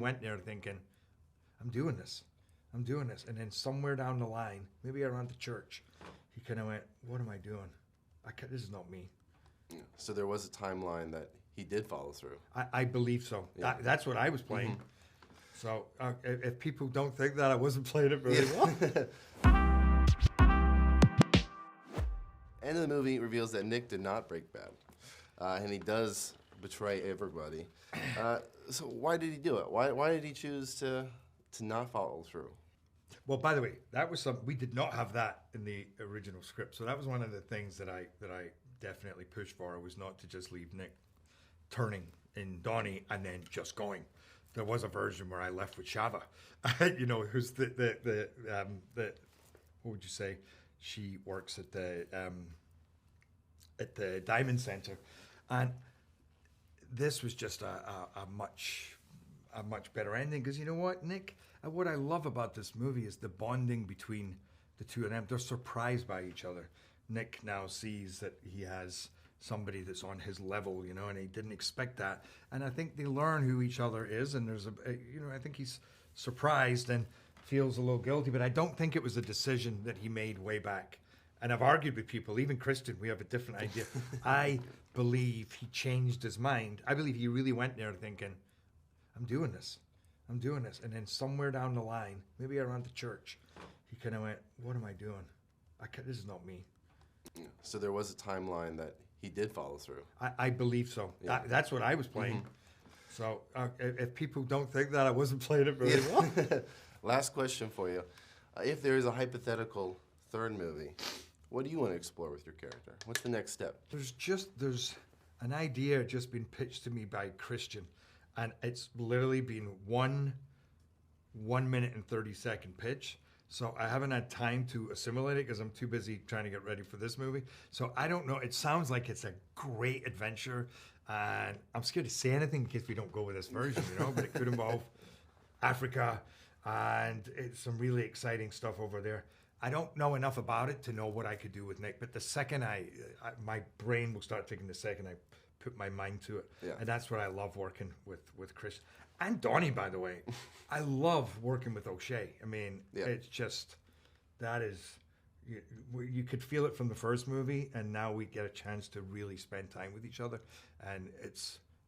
went there thinking, I'm doing this. And then somewhere down the line, maybe around the church, he kind of went, what am I doing? This is not me. Yeah. So there was a timeline that he did follow through. I believe so. Yeah. That's what I was playing. Mm-hmm. So if people don't think that, I wasn't playing it very well. End of the movie reveals that Nick did not break bad. And he does betray everybody. So why did he do it? Why did he choose to not follow through? Well, by the way, that was something we did not have that in the original script. So that was one of the things that I definitely pushed for, was not to just leave Nick turning in Donnie and then just going. There was a version where I left with Shava, who's the what would you say? She works at the Diamond Center, and this was just a much better ending, because you know what, Nick? What I love about this movie is the bonding between the two of them. They're surprised by each other. Nick now sees that he has somebody that's on his level, and he didn't expect that. And I think they learn who each other is, and there's I think he's surprised and feels a little guilty, but I don't think it was a decision that he made way back. And I've argued with people, even Christian, we have a different idea. I believe he changed his mind. I believe he really went there thinking, I'm doing this. And then somewhere down the line, maybe around the church, he kind of went, what am I doing? This is not me. So there was a timeline that he did follow through. I believe so. Yeah. That's what I was playing. Mm-hmm. So if people don't think that, I wasn't playing it very well. Last question for you. If there is a hypothetical third movie, what do you want to explore with your character? What's the next step? There's an idea just been pitched to me by Christian, and it's literally been 1 minute and 30-second pitch. So I haven't had time to assimilate it because I'm too busy trying to get ready for this movie. So I don't know. It sounds like it's a great adventure, and I'm scared to say anything in case we don't go with this version, but it could involve Africa, and it's some really exciting stuff over there. I don't know enough about it to know what I could do with Nick, but the second my brain will start thinking the second I put my mind to it. Yeah. And that's what I love working with Chris. And Donnie, by the way. I love working with O'Shea. I mean, It's just, that is, you could feel it from the first movie, and now we get a chance to really spend time with each other. And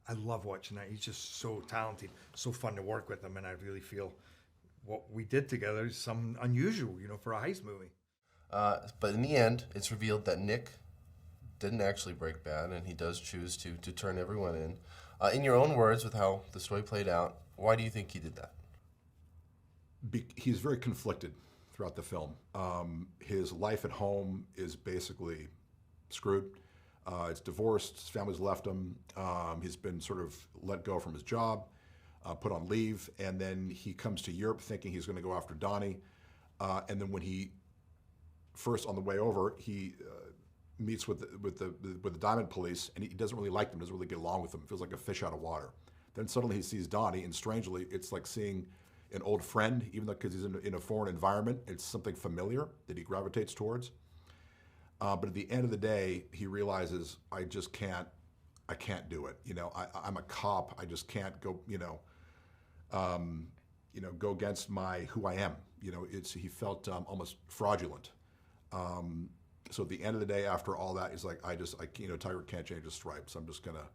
I love watching that. He's just so talented, so fun to work with him, and I really feel what we did together is something unusual, for a heist movie. But in the end, it's revealed that Nick didn't actually break bad, and he does choose to turn everyone in. In your own words, with how the story played out, why do you think he did that? He's very conflicted throughout the film. His life at home is basically screwed. It's divorced, his family's left him. He's been sort of let go from his job, put on leave, and then he comes to Europe thinking he's going to go after Donnie. And then when he first, on the way over, he meets with the Diamond Police, and he doesn't really like them, doesn't really get along with them. Feels like a fish out of water. Then suddenly he sees Donnie, and strangely, it's like seeing an old friend, even though because he's in a foreign environment, it's something familiar that he gravitates towards. But at the end of the day, he realizes, I can't do it. I'm a cop. I just can't go, go against who I am. He felt almost fraudulent. So at the end of the day, after all that, he's like, Tiger can't change his stripes. I'm just gonna,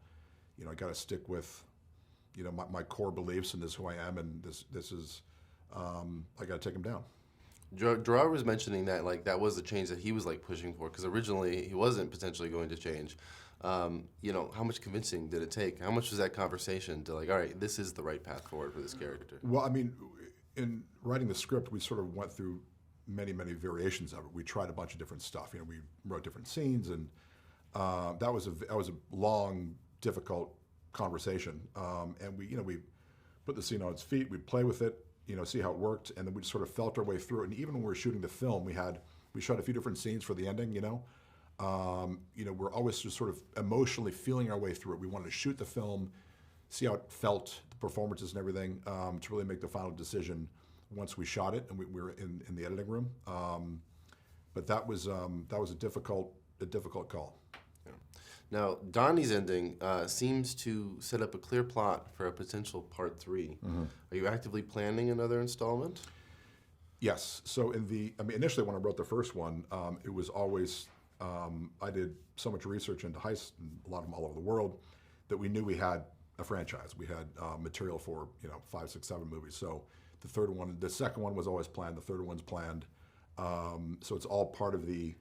I gotta stick with, my core beliefs, and this is who I am, and this is, I gotta take him down. Gerard was mentioning that that was the change that he was pushing for, because originally he wasn't potentially going to change. How much convincing did it take? How much was that conversation to all right, this is the right path forward for this character? Well, I mean, in writing the script, we sort of went through many variations of it. We tried a bunch of different stuff. We wrote different scenes, and that was a long, difficult conversation. And we put the scene on its feet. We'd play with it, see how it worked, and then we sort of felt our way through it. And even when we were shooting the film, we shot a few different scenes for the ending. We're always just sort of emotionally feeling our way through it. We wanted to shoot the film, see how it felt, the performances and everything, to really make the final decision once we shot it and we were in the editing room. But that was a difficult call. Yeah. Now, Donnie's ending seems to set up a clear plot for a potential part 3. Are you actively planning another installment? Yes. So initially when I wrote the first one, it was always, I did so much research into heists, and a lot of them all over the world, that we knew we had a franchise. We had material for 5, 6, 7 movies. So the second one was always planned. The third one's planned. So it's all part of the,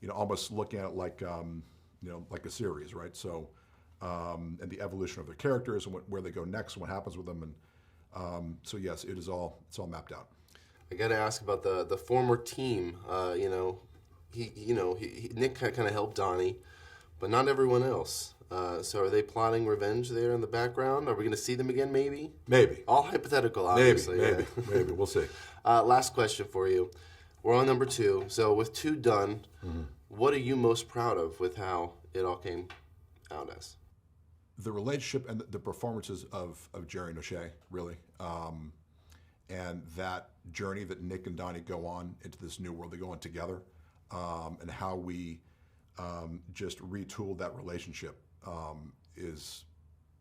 almost looking at it like, like a series, right? So, and the evolution of their characters and where they go next and what happens with them. And so yes, it's all mapped out. I got to ask about the former team. Nick kind of helped Donnie, but not everyone else. So are they plotting revenge there in the background? Are we going to see them again, maybe? Maybe. All hypothetical, obviously. Maybe. We'll see. Last question for you. We're on number 2. So with 2 done, what are you most proud of with how it all came out as? The relationship and the performances of Jerry and O'Shea, really. And that journey that Nick and Donnie go on into this new world they go on together, and how we just retooled that relationship is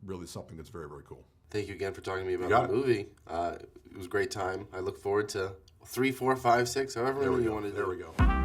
really something that's very, very cool. Thank you again for talking to me about the movie. It was a great time. I look forward to 3, 4, 5, 6, however many you want to do. There we go.